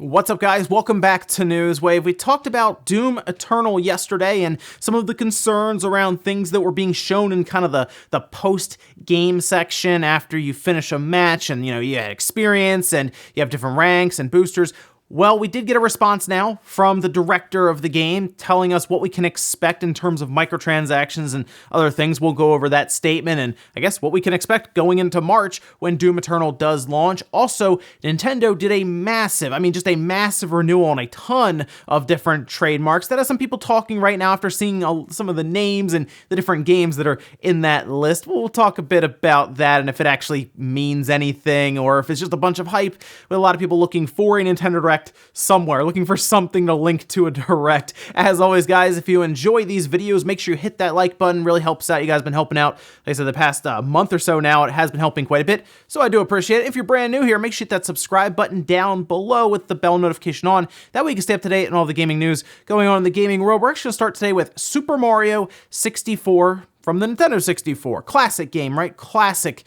What's up, guys? Welcome back to Newswave. We talked about Doom Eternal yesterday and some of the concerns around things that were being shown in kind of the post-game section after you finish a match, and you had experience and you have different ranks and boosters. Well, we did get a response now from the director of the game telling us what we can expect in terms of microtransactions and other things. We'll go over that statement and I guess what we can expect going into March when Doom Eternal does launch. Also, Nintendo did a massive renewal on a ton of different trademarks. That has some people talking right now after seeing some of the names and the different games that are in that list. We'll talk a bit about that and if it actually means anything or if it's just a bunch of hype, with a lot of people looking for a Nintendo Direct somewhere, looking for something to link to a Direct. As always, guys, if you enjoy these videos, make sure you hit that like button. Really helps out. You guys have been helping out. Like I said, the past month or so now, it has been helping quite a bit, so I do appreciate it. If you're brand new here, make sure you hit that subscribe button down below with the bell notification on. That way you can stay up to date on all the gaming news going on in the gaming world. We're actually going to start today with Super Mario 64 from the Nintendo 64. Classic game, right? Classic.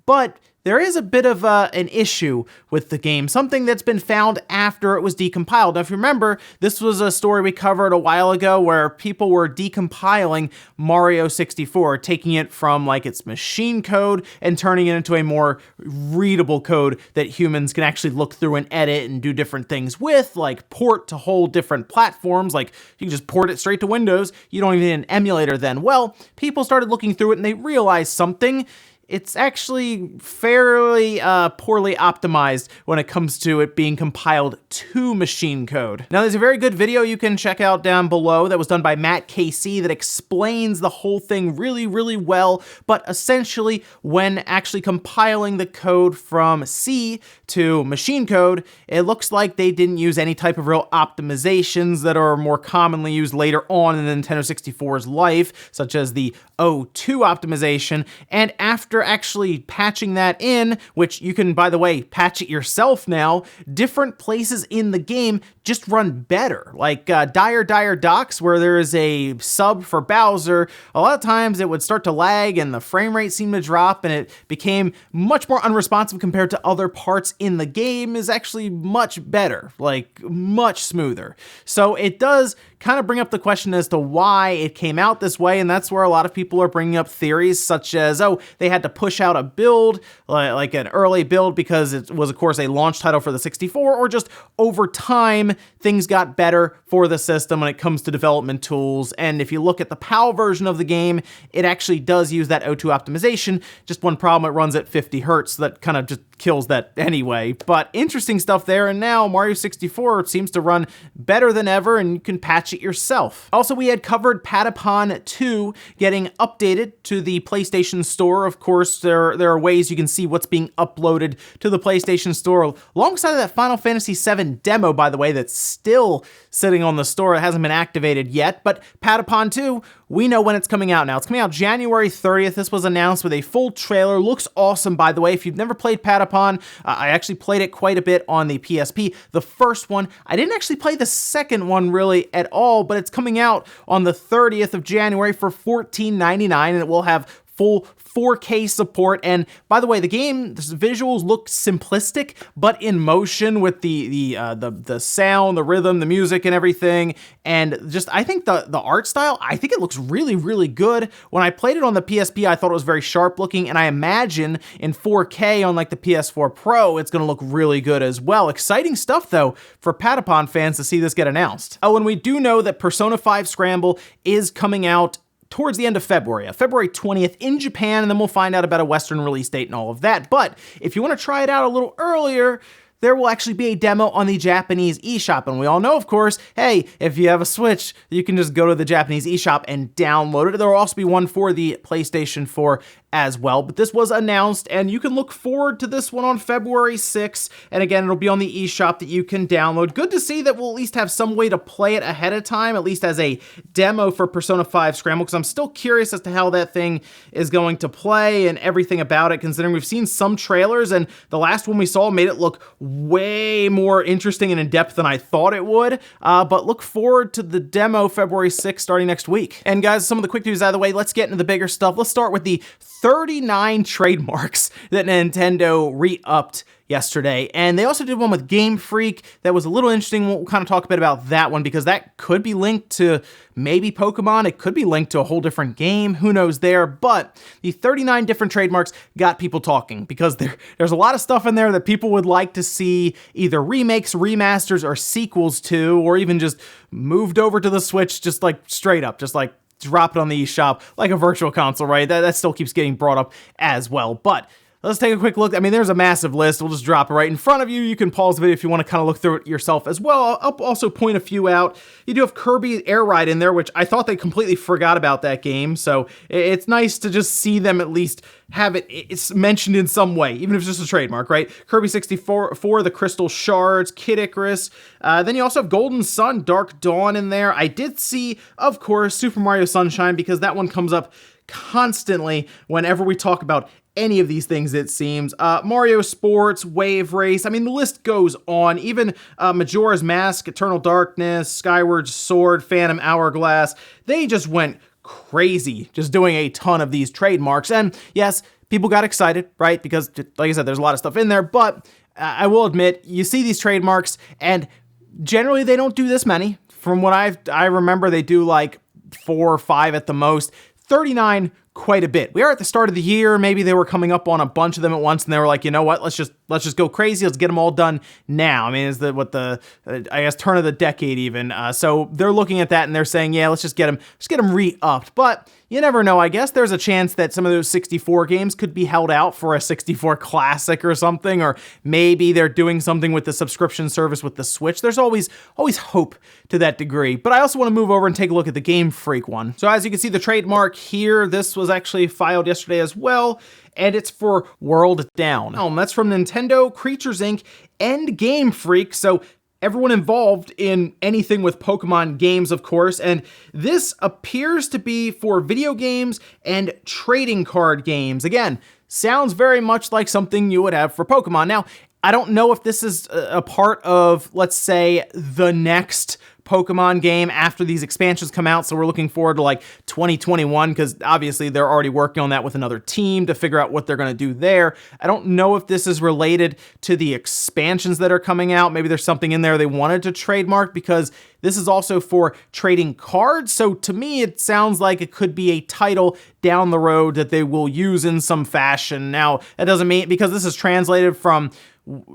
But there is a bit of an issue with the game, something that's been found after it was decompiled. Now, if you remember, this was a story we covered a while ago where people were decompiling Mario 64, taking it from like its machine code and turning it into a more readable code that humans can actually look through and edit and do different things with, like port to whole different platforms. Like you can just port it straight to Windows. You don't even need an emulator then. Well, people started looking through it and they realized something. It's actually fairly poorly optimized when it comes to it being compiled to machine code. Now, there's a very good video you can check out down below that was done by Matt KC that explains the whole thing really, really well. But essentially, when actually compiling the code from C to machine code, it looks like they didn't use any type of real optimizations that are more commonly used later on in the Nintendo 64's life, such as the O2 optimization. And after actually patching that in, which you can, by the way, patch it yourself now, different places in the game just run better. Like Dire Docks, where there is a sub for Bowser, a lot of times it would start to lag and the frame rate seemed to drop and it became much more unresponsive compared to other parts in the game, is actually much better, like much smoother. So it does kind of bring up the question as to why it came out this way, and that's where a lot of people are bringing up theories such as, oh, they had to push out a build, like an early build because it was, of course, a launch title for the 64, or just over time, things got better for the system when it comes to development tools. And if you look at the PAL version of the game, it actually does use that O2 optimization. Just one problem, it runs at 50 hertz, so that kind of just kills that anyway. But interesting stuff there, and now Mario 64 seems to run better than ever, and you can patch it yourself. Also, we had covered Patapon 2 getting updated to the PlayStation Store. Of course, there are ways you can see what's being uploaded to the PlayStation Store, alongside of that Final Fantasy VII demo, by the way, that's still sitting on the store. It hasn't been activated yet, but Patapon 2, we know when it's coming out now. It's coming out January 30th. This was announced with a full trailer. Looks awesome, by the way. If you've never played Patapon, I actually played it quite a bit on the PSP. The first one, I didn't actually play the second one really at all, but it's coming out on the 30th of January for $14.99, and it will have full 4K support. And by the way, the visuals look simplistic, but in motion with the sound, the rhythm, the music, and everything. And just, I think the art style, I think it looks really, really good. When I played it on the PSP, I thought it was very sharp looking, and I imagine in 4K on like the PS4 Pro, it's going to look really good as well. Exciting stuff though for Patapon fans to see this get announced. Oh, and we do know that Persona 5 Scramble is coming out towards the end of February, February 20th in Japan, and then we'll find out about a Western release date and all of that. But if you want to try it out a little earlier, there will actually be a demo on the Japanese eShop. And we all know, of course, hey, if you have a Switch, you can just go to the Japanese eShop and download it. There will also be one for the PlayStation 4 as well. But this was announced, and you can look forward to this one on February 6th. And again, it'll be on the eShop that you can download. Good to see that we'll at least have some way to play it ahead of time, at least as a demo for Persona 5 Scramble, because I'm still curious as to how that thing is going to play and everything about it, considering we've seen some trailers, and the last one we saw made it look way more interesting and in-depth than I thought it would. But look forward to the demo February 6th starting next week. And guys, some of the quick news out of the way, let's get into the bigger stuff. Let's start with the 39 trademarks that Nintendo re-upped yesterday. And they also did one with Game Freak that was a little interesting. We'll kind of talk a bit about that one because that could be linked to maybe Pokemon. It could be linked to a whole different game. Who knows there? But the 39 different trademarks got people talking because there's a lot of stuff in there that people would like to see either remakes, remasters, or sequels to, or even just moved over to the Switch, just like straight up, just like drop it on the eShop like a virtual console, right? That still keeps getting brought up as well. But let's take a quick look. I mean, there's a massive list. We'll just drop it right in front of you. You can pause the video if you want to kind of look through it yourself as well. I'll also point a few out. You do have Kirby Air Ride in there, which I thought they completely forgot about that game. So it's nice to just see them at least have it's mentioned in some way, even if it's just a trademark, right? Kirby 64, the Crystal Shards, Kid Icarus. Then you also have Golden Sun, Dark Dawn in there. I did see, of course, Super Mario Sunshine because that one comes up constantly whenever we talk about any of these things, it seems. Mario Sports, Wave Race, I mean, the list goes on. Even Majora's Mask, Eternal Darkness, Skyward Sword, Phantom Hourglass, they just went crazy just doing a ton of these trademarks. And yes, people got excited, right? Because, like I said, there's a lot of stuff in there, but I will admit, you see these trademarks, and generally they don't do this many. From what I remember, they do like 4 or 5 at the most. 39, quite a bit. We are at the start of the year. Maybe they were coming up on a bunch of them at once, and they were like, you know what? Let's just go crazy. Let's get them all done now. I mean, is the I guess turn of the decade even. So they're looking at that and they're saying, yeah, let's just get them re-upped. But you never know. I guess there's a chance that some of those 64 games could be held out for a 64 Classic or something, or maybe they're doing something with the subscription service with the Switch. There's always hope to that degree. But I also want to move over and take a look at the Game Freak one. So as you can see, the trademark here, this was actually filed yesterday as well, and it's for World Down. That's from Nintendo, Creatures Inc., and Game Freak. So everyone involved in anything with Pokemon games, of course, and this appears to be for video games and trading card games. Again, sounds very much like something you would have for Pokemon. Now, I don't know if this is a part of, let's say, the next Pokemon game after these expansions come out, so we're looking forward to like 2021, because obviously they're already working on that with another team to figure out what they're going to do there. I don't know if this is related to the expansions that are coming out. Maybe there's something in there they wanted to trademark, because this is also for trading cards. So to me, it sounds like it could be a title down the road that they will use in some fashion. Now, that doesn't mean, because this is translated from,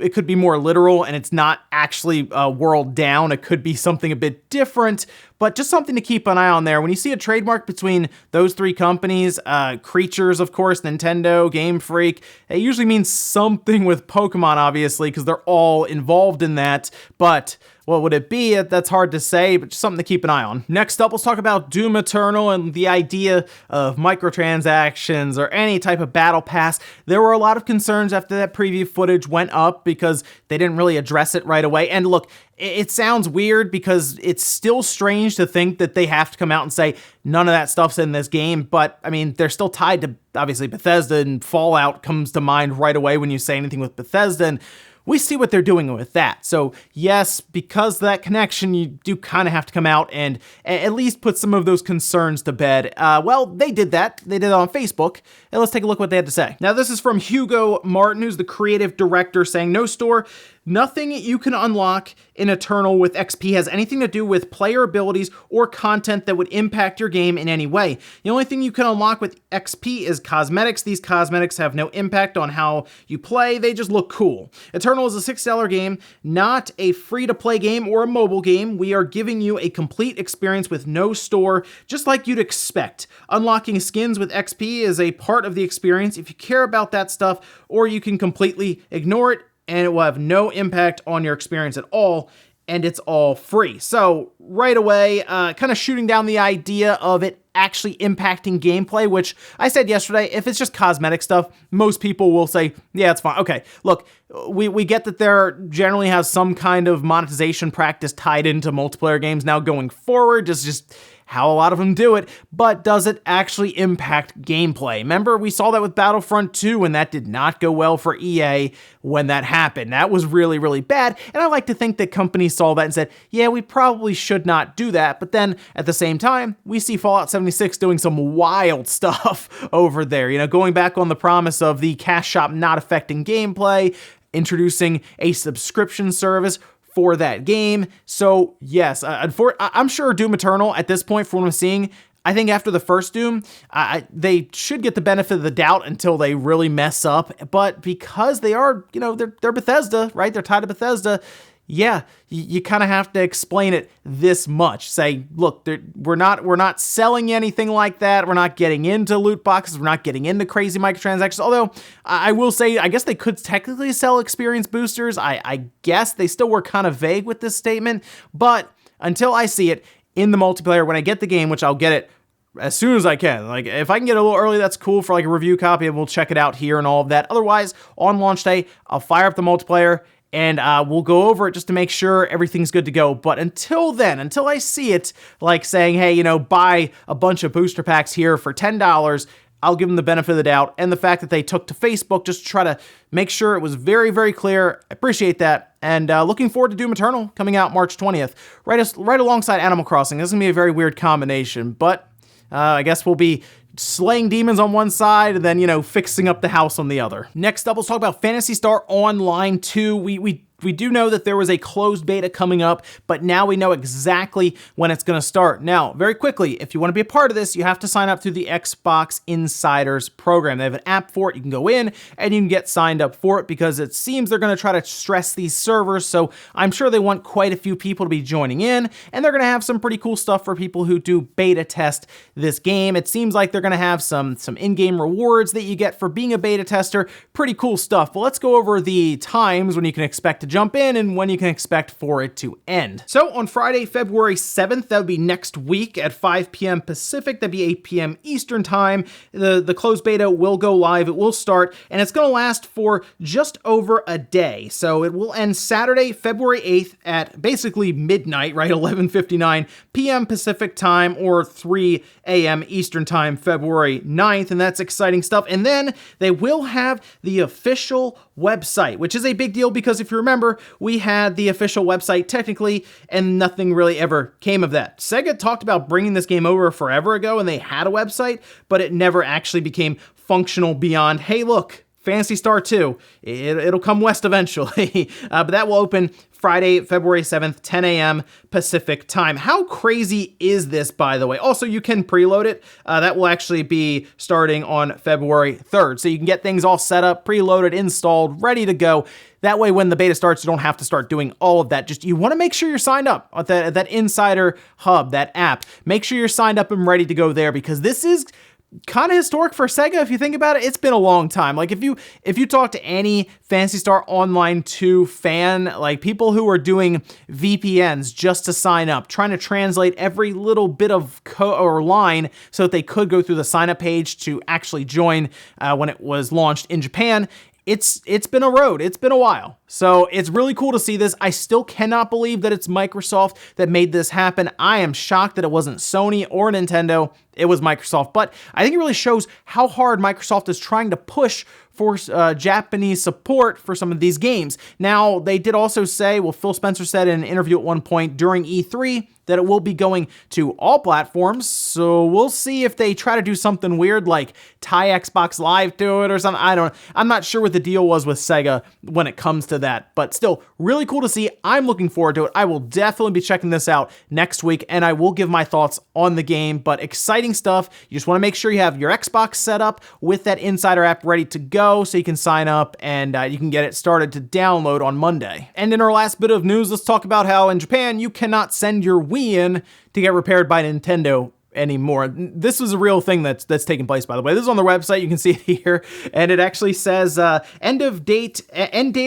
it could be more literal and it's not actually World Down. It could be something a bit different, but just something to keep an eye on there. When you see a trademark between those 3 companies, Creatures, of course, Nintendo, Game Freak, it usually means something with Pokemon, obviously, because they're all involved in that. But what would it be? That's hard to say, but just something to keep an eye on. Next up, let's talk about Doom Eternal and the idea of microtransactions or any type of battle pass. There were a lot of concerns after that preview footage went up because they didn't really address it right away. And look, it sounds weird because it's still strange to think that they have to come out and say none of that stuff's in this game. But I mean, they're still tied to obviously Bethesda, and Fallout comes to mind right away when you say anything with Bethesda. And we see what they're doing with that. So yes, because of that connection, you do kind of have to come out and at least put some of those concerns to bed. Well, they did that. They did it on Facebook. And let's take a look what they had to say. Now, this is from Hugo Martin, who's the creative director, saying, "No store, nothing you can unlock in Eternal with XP has anything to do with player abilities or content that would impact your game in any way. The only thing you can unlock with XP is cosmetics. These cosmetics have no impact on how you play. They just look cool. Eternal is a $6 game, not a free-to-play game or a mobile game. We are giving you a complete experience with no store, just like you'd expect. Unlocking skins with XP is a part of the experience if you care about that stuff, or you can completely ignore it, and it will have no impact on your experience at all, and it's all free." So right away, kind of shooting down the idea of it actually impacting gameplay, which I said yesterday, if it's just cosmetic stuff, most people will say, yeah, it's fine. Okay, look, we get that there generally has some kind of monetization practice tied into multiplayer games now going forward, just how a lot of them do it, but does it actually impact gameplay? Remember, we saw that with Battlefront 2, and that did not go well for EA when that happened. That was really, really bad, and I like to think that companies saw that and said, yeah, we probably should not do that, but then at the same time, we see Fallout 76 doing some wild stuff over there, going back on the promise of the cash shop not affecting gameplay. introducing a subscription service for that game. So yes, I'm sure Doom Eternal at this point, from what I'm seeing, I think after the first Doom, they should get the benefit of the doubt until they really mess up. But because they are, they're Bethesda, right? They're tied to Bethesda. Yeah, you kind of have to explain it this much. Say, look, we're not selling anything like that. We're not getting into loot boxes. We're not getting into crazy microtransactions. Although I will say, I guess they could technically sell experience boosters. I guess they still were kind of vague with this statement. But until I see it in the multiplayer, when I get the game, which I'll get it as soon as I can. Like, if I can get it a little early, that's cool for like a review copy, and we'll check it out here and all of that. Otherwise, on launch day, I'll fire up the multiplayer, and we'll go over it just to make sure everything's good to go. But until then, until I see it, like saying, hey, buy a bunch of booster packs here for $10, I'll give them the benefit of the doubt. And the fact that they took to Facebook just to try to make sure it was very, very clear. I appreciate that. And looking forward to Doom Eternal coming out March 20th, right alongside Animal Crossing. This is going to be a very weird combination, but I guess we'll be slaying demons on one side and then, fixing up the house on the other. Next up, let's talk about Phantasy Star Online 2. We do know that there was a closed beta coming up, but now we know exactly when it's going to start. Now, very quickly, if you want to be a part of this, you have to sign up through the Xbox Insiders program. They have an app for it. You can go in and you can get signed up for it because it seems they're going to try to stress these servers. So I'm sure they want quite a few people to be joining in, and they're going to have some pretty cool stuff for people who do beta test this game. It seems like they're going to have some in-game rewards that you get for being a beta tester. Pretty cool stuff. But let's go over the times when you can expect to jump in and when you can expect for it to end. So on Friday, February 7th, that would be next week at 5 p.m. Pacific, that'd be 8 p.m. Eastern time. The closed beta will go live, it will start, and it's going to last for just over a day. So it will end Saturday, February 8th at basically midnight, right? 11:59 p.m. Pacific time, or 3 a.m. Eastern time, February 9th, and that's exciting stuff. And then they will have the official website, which is a big deal because if you remember, we had the official website technically, and nothing really ever came of that. Sega talked about bringing this game over forever ago, and they had a website, but it never actually became functional beyond, hey, look, Phantasy Star 2, it'll come west eventually. But that will open Friday, February 7th, 10 a.m. Pacific time. How crazy is this, by the way? Also, you can preload it. That will actually be starting on February 3rd. So you can get things all set up, preloaded, installed, ready to go. That way, when the beta starts, you don't have to start doing all of that. Just, you want to make sure you're signed up at that Insider Hub, that app. Make sure you're signed up and ready to go there, because this is kind of historic for Sega. If you think about it, it's been a long time. Like, if you talk to any Phantasy Star Online 2 fan, like people who are doing VPNs just to sign up, trying to translate every little bit of code or line so that they could go through the sign up page to actually join when it was launched in Japan, it's been a road. It's been a while. So it's really cool to see this. I still cannot believe that it's Microsoft that made this happen. I am shocked that it wasn't Sony or Nintendo. It was Microsoft. But I think it really shows how hard Microsoft is trying to push for Japanese support for some of these games. Now, they did also say, well, Phil Spencer said in an interview at one point during E3 that it will be going to all platforms. So we'll see if they try to do something weird like tie Xbox Live to it or something. I'm not sure what the deal was with Sega when it comes to that, but still really cool to see. I'm looking forward to it. I will definitely be checking this out next week, and I will give my thoughts on the game, but exciting stuff. You just want to make sure you have your Xbox set up with that Insider app ready to go so you can sign up and you can get it started to download on Monday. And in our last bit of news, let's talk about how in Japan you cannot send your Wii in to get repaired by Nintendo anymore. This was a real thing that's taking place, by the way. This is on their website. You can see it here, and it actually says end date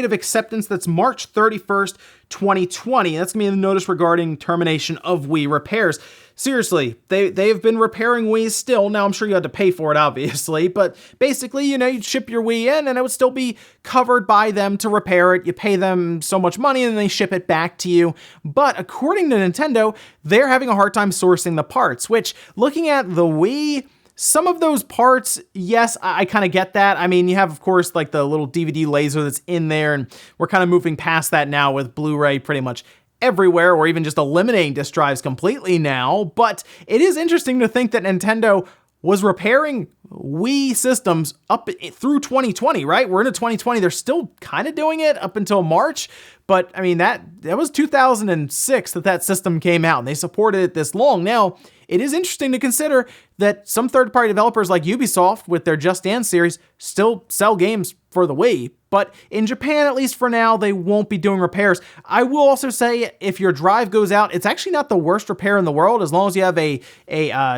of acceptance. That's March 31st, 2020. That's gonna be the notice regarding termination of Wii repairs. Seriously, they've been repairing Wii's still. Now, I'm sure you had to pay for it, obviously, but basically, you'd ship your Wii in and it would still be covered by them to repair it. You pay them so much money and they ship it back to you. But according to Nintendo, they're having a hard time sourcing the parts, which, looking at the Wii, some of those parts, yes, I kind of get that. I mean, you have, of course, like the little DVD laser that's in there, and we're kind of moving past that now with Blu-ray pretty much everywhere, or even just eliminating disk drives completely now. But it is interesting to think that Nintendo was repairing Wii systems up through 2020, right? We're into 2020. They're still kind of doing it up until March. But I mean, that was 2006 that system came out, and they supported it this long. Now, it is interesting to consider that some third-party developers like Ubisoft with their Just Dance series still sell games for the Wii. But in Japan, at least for now, they won't be doing repairs. I will also say if your drive goes out, it's actually not the worst repair in the world as long as you have a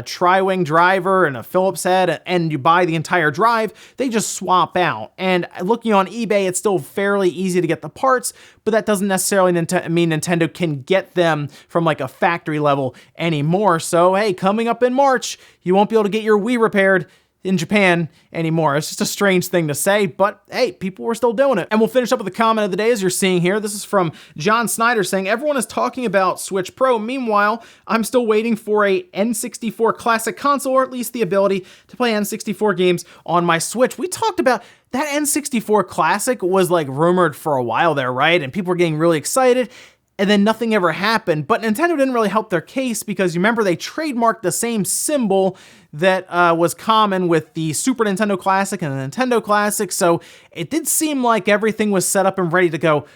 tri-wing driver and a Phillips head and you buy the entire drive, they just swap out. And looking on eBay, it's still fairly easy to get the parts, but that doesn't necessarily mean Nintendo can get them from like a factory level anymore. So hey, coming up in March, you won't be able to get your Wii repaired in Japan anymore. It's just a strange thing to say, but hey, people were still doing it. And we'll finish up with the comment of the day as you're seeing here. This is from John Snyder saying, everyone is talking about Switch Pro. Meanwhile, I'm still waiting for a N64 classic console, or at least the ability to play N64 games on my Switch. We talked about that N64 classic was like rumored for a while there, right? And people were getting really excited. And then nothing ever happened. But Nintendo didn't really help their case because you remember they trademarked the same symbol that was common with the Super Nintendo Classic and the Nintendo Classic. So it did seem like everything was set up and ready to go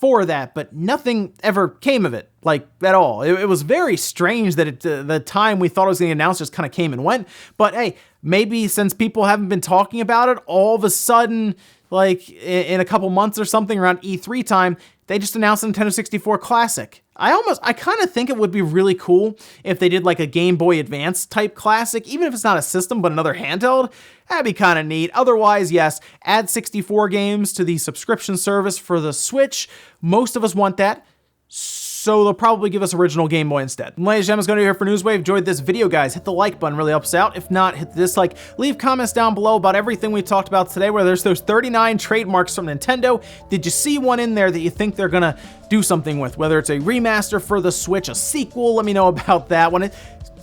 for that, but nothing ever came of it, like at all. It was very strange that the time we thought it was going to announce just kind of came and went. But hey, maybe since people haven't been talking about it, all of a sudden, like in a couple months or something around E3 time, they just announced the Nintendo 64 Classic. I kind of think it would be really cool if they did like a Game Boy Advance type classic, even if it's not a system, but another handheld. That'd be kind of neat. Otherwise, yes, add 64 games to the subscription service for the Switch. Most of us want that. So they'll probably give us original Game Boy instead. And ladies and gentlemen, it's going to be here for Newswave. Enjoyed this video, guys. Hit the like button, really helps out. If not, hit the dislike. Leave comments down below about everything we talked about today, where there's those 39 trademarks from Nintendo. Did you see one in there that you think they're going to do something with? Whether it's a remaster for the Switch, a sequel, let me know about that one.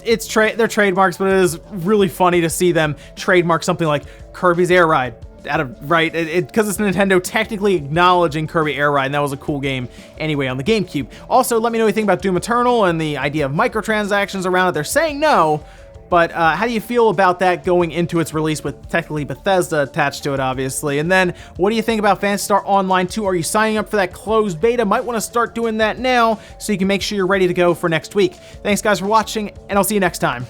They're trademarks, but it is really funny to see them trademark something like Kirby's Air Ride. Because it's Nintendo technically acknowledging Kirby Air Ride, and that was a cool game anyway on the GameCube. Also, let me know what you think about Doom Eternal and the idea of microtransactions around it. They're saying no, but how do you feel about that going into its release with technically Bethesda attached to it, obviously? And then, what do you think about Phantasy Star Online 2? Are you signing up for that closed beta? Might want to start doing that now so you can make sure you're ready to go for next week. Thanks, guys, for watching, and I'll see you next time.